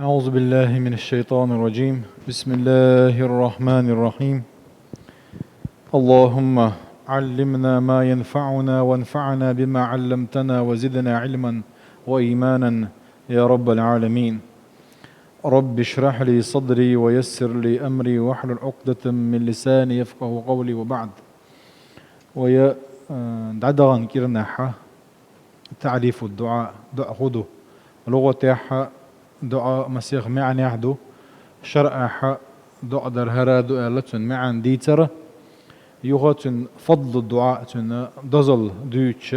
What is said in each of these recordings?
أعوذ بالله من الشيطان الرجيم. بسم الله الرحمن الرحيم. اللهم علمنا ما ينفعنا وانفعنا بما علمتنا وزدنا علما وإيمانا يا رب العالمين. رب اشرح لي صدري ويسر لي أمري واحلل عقدة من لساني يفقه قولي وبعد. ويا دعدغن كيرناحة تعريف الدعاء دعاء خذه لغة دعاء مسيخ معن يحدو شرع دعاء در هرا دعاء لتن معن ديتر يغتن فضل الدعاء تن دزل دوتش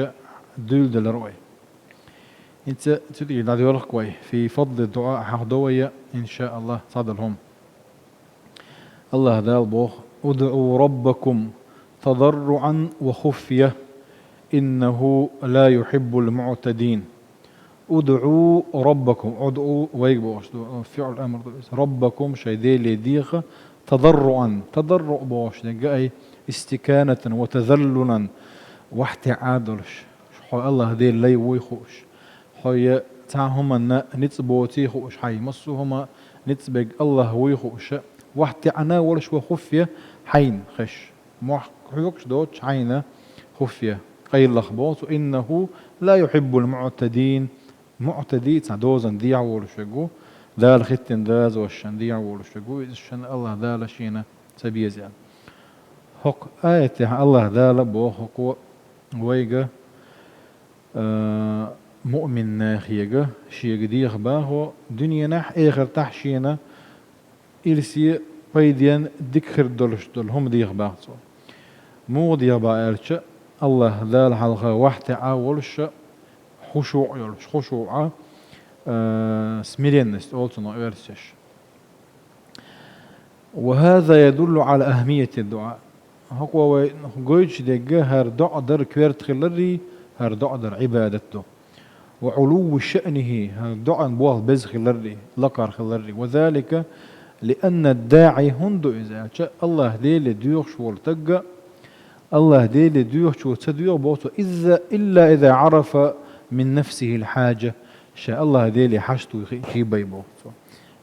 دول دلروي انت تدي داديولك كوي في فضل الدعاء حقدوية ان شاء الله صادلهم. الله دال بوخ ادعوا ربكم تضرعا وخفية إنه لا يحب المعتدين. ادعوا ربكم ادعوا ويجبوش فعل الامر ربكم شيء دي لديخ تضرعا تضرع بوش جاي استكانة وتذللا واحتعادلش حي الله دي لي ويخوش حي تاهما نتبوتي خوش حي مصهما نتبق الله ويخوش واحتعنا ولش وخفية حين خش محيوكش دوتش حين خفية قيل لخبوت إنه لا يحب المعتدين. معتدي تعدوزن ديع ولشجو ذال ختن ذاز والشن ديع ولشجو الشن الله ذال شينا سبيز يعني حق آية الله ذال بو حق ويجا مؤمن ناخيجا شيء ديخ باهو دنيا نح آخر تحشينا إلسي بيدين دكخر دولش دول هم ديخ باهو مو ديخ باهرش الله ذال حلقة واحد عاولش خشوع يولش خشوع سميرينست أولتنا إيرسش. وهذا يدل على أهمية الدعاء. هو جوج دجا هر دعاء در كويرت خلري هر دعاء در عبادته وعلو شأنه هر دعاء بوه بز خلري لقر خلري وذلك لأن الداعي هندو إذا الله ديل ديوخش والتجا الله ديل ديوخش وتديو بوتو إلا إذا عرف من نفسه الحاجة شاء الله ديلي حاجته يخيبه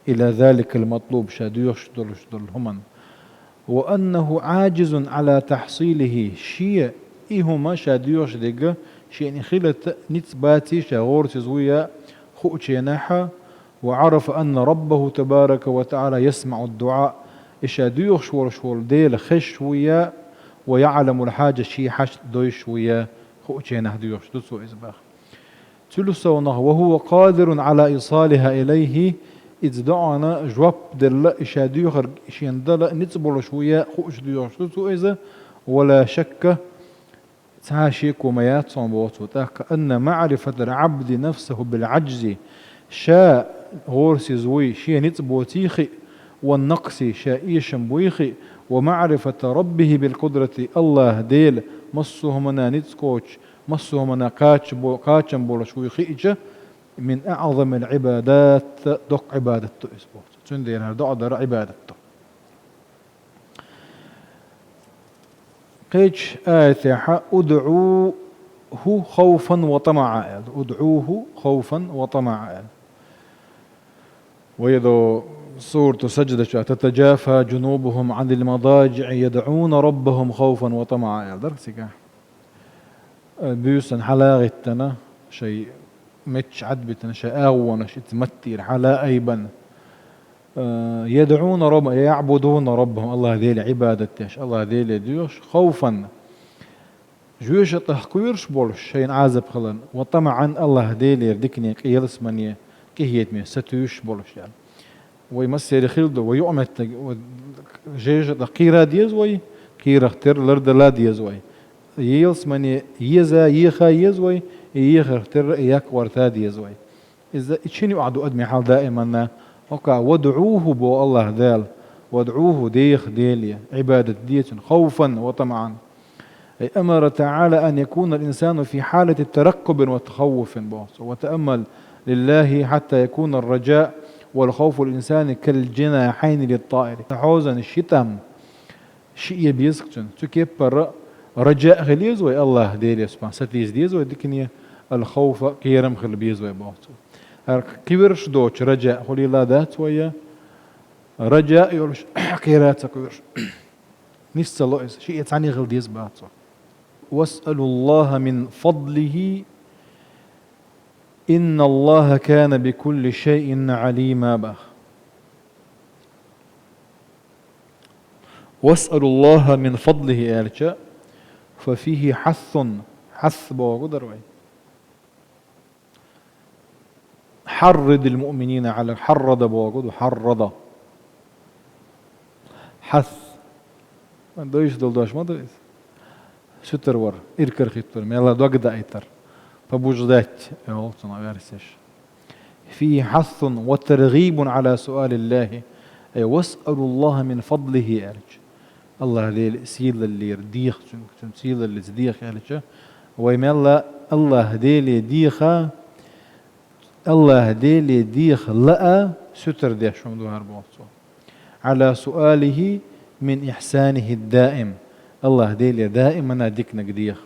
إلى ذلك المطلوب شاديوش دول همن وأنه عاجز على تحصيله شيء إيهما شاديوش ديجا شيء نخيلة نتباتي شاغور تزويا خوشي ناحا وعرف أن ربه تبارك وتعالى يسمع الدعاء شاديوش ورشول ديل خش ويا ويعلم الحاجة شيء حاج دويش ويا خوشي ناحديوش دوسو إزباخ تلسونه وهو قادر على إيصالها إليه إذ دعنا جواب دل إشاديوخر إشيندل نتبول شوية خوش ديوشتو إذا ولا شك تعاشيك وميات صنبوتو كأن معرفة العبد نفسه بالعجز شاء غورسي زوي شيء نتبوتيخي والنقص شائيش بويخي ومعرفة ربه بالقدرة الله ديل مصه منا نتسكوش مصه منا قاتشم بولا شوي خيجة من أعظم العبادات دق عبادته إسبوت تندين هذا دق عبادته قيش آية أدعوه خوفا وطمعا أدعوه خوفا وطمعا وإذا سورة سجدة تتجافى جنوبهم عن المضاجع يدعون ربهم خوفا وطمعا درسك بيوسن حلاغتنا شيء متش عدبتنا شيء أغونا شيء تمتير حلا أيبا يدعون رب يعبدون ربهم الله ذيل عبادتش الله ذيل ديوش خوفا جوش تحقيرش بولش شيء عازب خلن وطمعا الله ذيل يردكني قيلس مني كهيت مي ستوش بولش يعني ويمسير خلده ويؤمت جيش قيرا ديزوي قيرا اختر لرد لا ديزوي يلس مني يزا يخا يزوي يخا اختر ياك ورثاد يزوي إذا إتشيني وعدو أدمي حال دائما وقع وادعوه بو الله ذال وادعوه ديخ ديليا عبادة ديت خوفا وطمعا أي أمر تعالى أن يكون الإنسان في حالة ترقب وتخوف وتأمل لله حتى يكون الرجاء والخوف الإنسان كالجناحين للطائر تحوزا الشتم شيء بيسكتن تكبر رجاء غليزوي الله ديليا سبحانه ستيز ديزوي ديكنيا الخوف كيرم خل بيزوي باوتو قبرش دوش رجاء خلي لا ذات ويا رجاء يقولش قيرات قبرش نسى الله شيء يتعني غلديز باطو واسألوا الله من فضله إن الله كان بكل شيء عليما به واسألوا الله من فضله آلجا ففيه حث بوغدر وين حرض المؤمنين على حرض بوغد وحرض حث ما دويش دولداش ما دويش شتر ور إركر خيطر ميلا دوغدا ايتر فبوجدات يولتنا ويارسش فيه حث وترغيب على سؤال الله أي واسألوا الله من فضله أرج الله ليل سيل اللي يرديخ سيل اللي زديخ أرج ويملا الله ديل يديخا الله ديل يديخ لأ ستر ديش شمدو هربوطو على سؤاله من إحسانه الدائم الله ديل دائما ديك نقديخ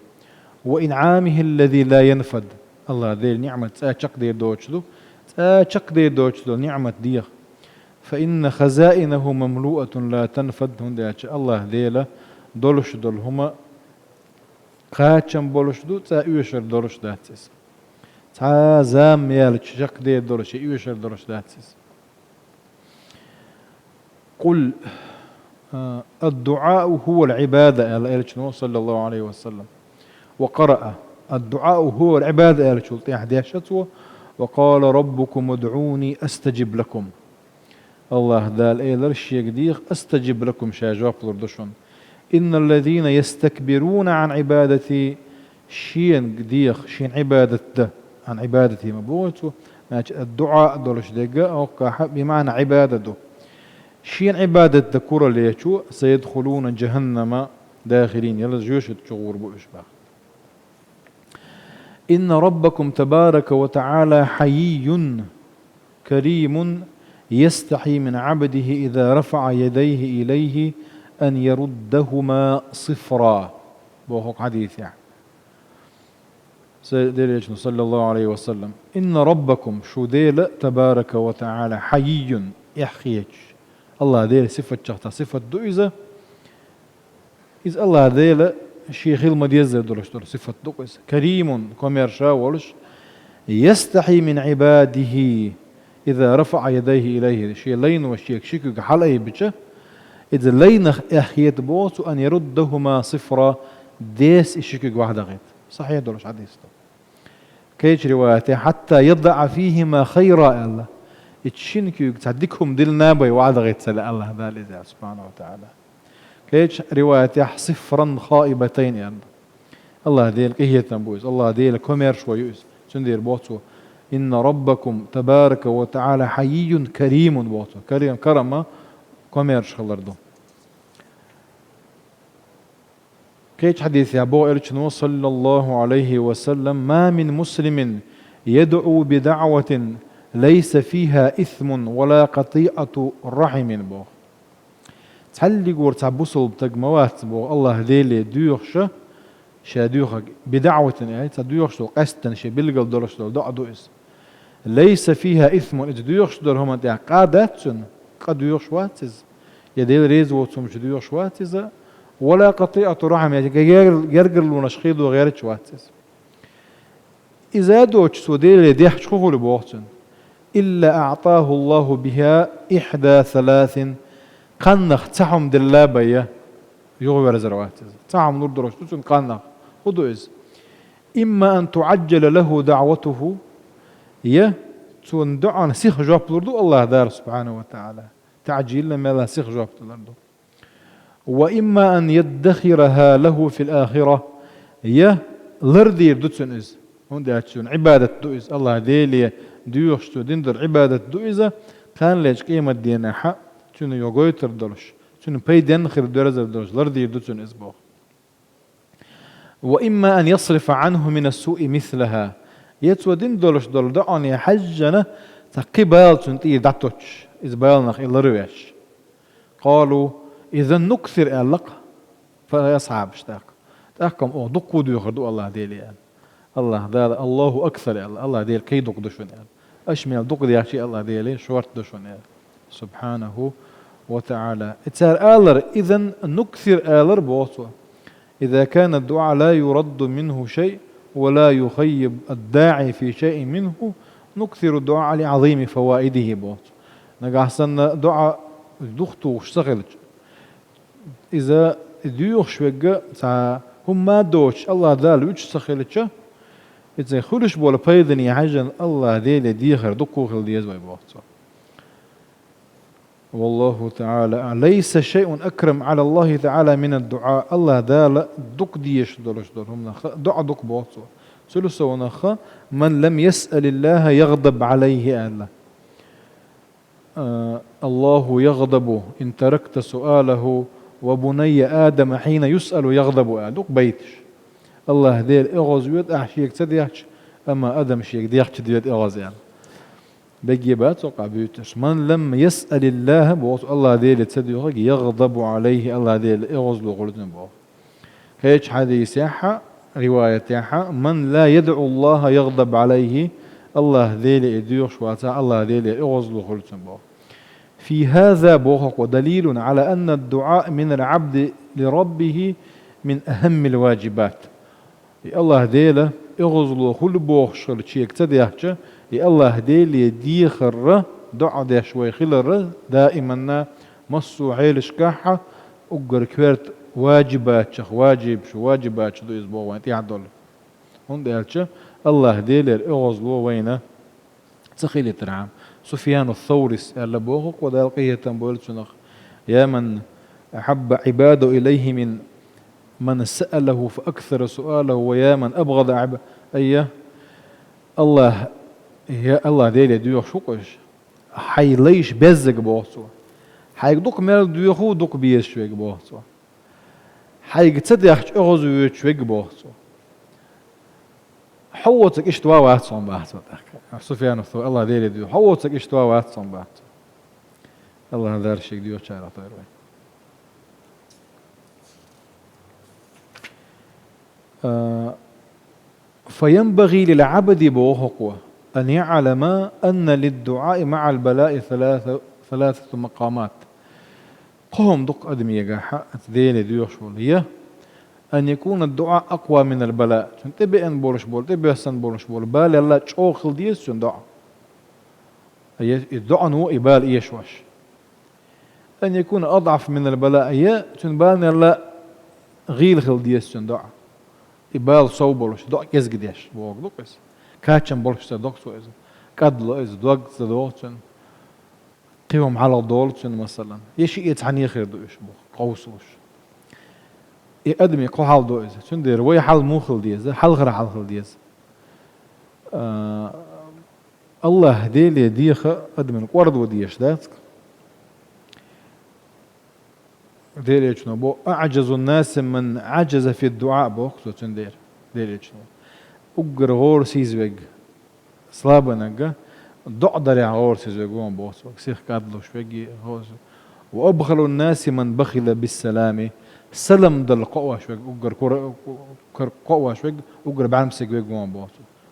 وإنعامه الذي لا ينفد الله ديل نعمة تأشق دير دوشلو تأشق دير دوشلو نعمة ديخ فإن خزائنه مملوءة لا تنفد هنداش الله ديلا دولش دول هما قاتشم بولش دو تا يوشر دولش داتس تا زام يالك شق دير دولش يوشر دولش داتس قل الدعاء هو العبادة قال صلى الله عليه وسلم وقرأ الدعاء هو العبادة قال شو وقال ربكم ادعوني أستجب لكم الله دال ايلر الشيء ديخ استجب لكم شاجواب لردشون ان الذين يستكبرون عن عبادتي شين ديخ شين عبادته عن عبادتي مبوتو الدعاء دولش دقة او بمعنى عبادته شين عبادة كورة ليشو سيدخلون جهنم داخلين يلا جيوش تشغور بو اشباه ان ربكم تبارك وتعالى حيي كريم يستحي من عبده إذا رفع يديه إليه أن يردهما صفرا بوحق حديث يعني صلى الله عليه وسلم إن ربكم شو ديل تبارك وتعالى حيي يحخيج الله ديل صفة شخصة صفة دوئزة إذ الله ديل شيخ المديزة دولش دول صفة دوئزة كريم كوميرشا ولش يستحي من عباده إذا رفع يديه إليه شيء لين وشيء شيك حلقه بيتشه إذا لين أخيت بوت أن يردهما صفرا ديس شيك واحدة غيت صحيح دولش حديث كيش روايته حتى يضع فيهما خيرا الله اتشينكيو تصدقهم دلنا بي واحدة غيت سلا الله ذا سبحانه وتعالى كيش روايته صفرا خائبتين يعني الله ديل كهية تنبويس الله ديل كومير شويوس شندير بوتو إن ربكم تبارك وتعالى حيي كريم بوتو كريم كرمة كوميرش خلردو كيش حديث يا أبو إرشنو صلى الله عليه وسلم ما من مسلم يدعو بدعوة ليس فيها إثم ولا قطيعة رحم بو تحلي قور تعبسل بتقموات بو الله ديلي ديوخش شاديوخ بدعوة يعني تديوخش قسطن شي بلغل دولش دول دعدو إس ليس فيها إثم إجديوخش دول هما دي قاداتن قد يوخش واتز يديل ريز وتسوم جديوخش واتز ولا قطيعة رحم يعني يرقر ونشخيض وغير واتز إذا دوش سوديل يديح شخوه لبوغتن إلا أعطاه الله بها إحدى ثلاث قنخ تحم دلابية يغبر زرواتز تحم نور دروش تسون قنخ خدو إز إما أن تعجل له دعوته يه تون دعانا سيخ جواب لردو الله دار سبحانه وتعالى تعجيل لما لا سيخ جواب لردو وإما أن يدخرها له في الآخرة يه لردي دوتسون إز هون داتشون عبادة دو إز الله ديلي ديوشتو دندر عبادة دو إزا كان ليش قيمة دينا حق تون يوغويتر دولش تون بيدن خير دورزر دولش لردي دوتسون إز بوخ وإما أن يصرف عنه من السوء مثلها يتودين دولش دول دعوني حجنا تقبال تنتي داتوش إذ بالنخ إلا رويش قالوا إذا نكثر ألق فيصعب اشتاق تأكم أو دقوا دو يخردو الله ديلي الله دال الله أكثر الله ديل كي دق دشون أشمل دق دي شيء الله ديلي شورت دشون سبحانه وتعالى اتسار آلر إذن نكثر آلر بوصوة إذا كان الدعاء لا يرد منه شيء ولا يخيب الداعي في شيء منه نكثر الدعاء لعظيم فوائده بوصوة نقحسن دعاء دختو اشتغلت إذا ديوخ شوية هم ما دوش الله دال وش سخلتش إذا خلش بولا بيدني حاجة الله ديل ديخر دقو خل ديز ويبوصوة والله تعالى ليس شيء أكرم على الله تعالى من الدعاء الله دال دق ديش دولش دولهم دعاء دق بوصوة سلسة ونخا من لم يسأل الله يغضب عليه الله الله يغضب إن تركت سؤاله وبني آدم حين يسأل يغضب آدم بيتش الله دير إغاز ويد أحشيك تديحش أما آدم شيك ديحش ديد إغاز يعني بيجي بات وقع بيوتش من لم يسأل الله بوص الله دير تديحك يغضب عليه الله دير إغاز لغلتن بوص هيك حديث يحا رواية يحا من لا يدعو الله يغضب عليه الله دير يديوش واتع الله دير إغاز لغلتن بوص في هذا بوخق ودليل على أن الدعاء من العبد لربه من أهم الواجبات الله ديله اغزلو كل بوخش شيك تديحش الله ديل يديخر دعاء دي شوي خلر دائما مصو عيلش كاحة اقر كويرت واجبات شخ واجب شو واجبات شو دو يزبو وين تيعدل هون ديالش الله ديل اغزلو وين تخيل ترعام سفيان الثوري قال بوخق ودالقيه تنبول شنخ يا من أحب عباده إليه من سأله فأكثر سؤاله ويا من أبغض الله يا الله ديلي ديوخ شوكش حي ليش بزق بوصو حي دوك مال ديوخو دوك بيس شويك بوصو حي تصدق أغزو شويك بوصو حوتك اشتوا واتسون بحث سفيان الثوري الله ديلي ديوخ حوتك اشتوا واتسون بحث الله دار شيك ديوخ شعر طير فينبغي للعبد بوهقوة أن يعلم أن للدعاء مع البلاء ثلاثة مقامات قوم دق أدمي يقاحة ذيلي ديوش بولية أن يكون الدعاء أقوى من البلاء تبي أن بولش بول تبي أسن بولش بول بال الله تشوخل ديس شن دعاء الدعاء هو إبال إيشوش أن يكون أضعف من البلاء تنبالنا الله غيل خل ديس شن دعاء إبال صو بولش دعاء كيس قديش بوق دقس كاتشن بولش تدق سو إذا كادلو إذا دق تدوشن قيوم على دولشن مثلا يشي يتعني خير دوش بوق قوسوش يقدم يقو حال دو إذا شن دير وي حال مو خل ديز حال غير حال خل ديز الله ديلي ديخ قدم القرد وديش داتك ديلي شنو بو أعجز الناس من عجز في الدعاء بو خصو شن ديلي شنو أقر غور سيزوج صلابنجا دعدر غور سيزوج وان بو سيخ كادلو شويجي هوز وأبخل الناس من بخل بالسلام سلم دل قوة شويج أقر قوة شويج أقر بعلم سيجوج وان بو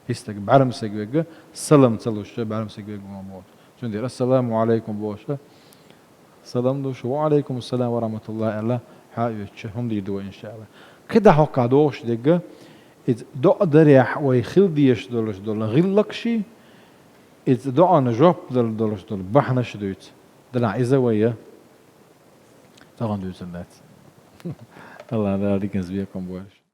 هيستك بعلم سيجوج سلم تلو شوي بعلم سيجوج وان بو شن دير السلام عليكم بوشة سلام دوش وعليكم السلام ورحمة الله الله حايش هم دي دوا إن شاء الله كده حق دوش دقة إذا دقدر يح ويخل ديش دولش دول غلق شي إذا دعا نجوب دولش دول بحنش دوت دلع إذا ويا طبعا دوت الناس الله ذلك نزبيكم بوش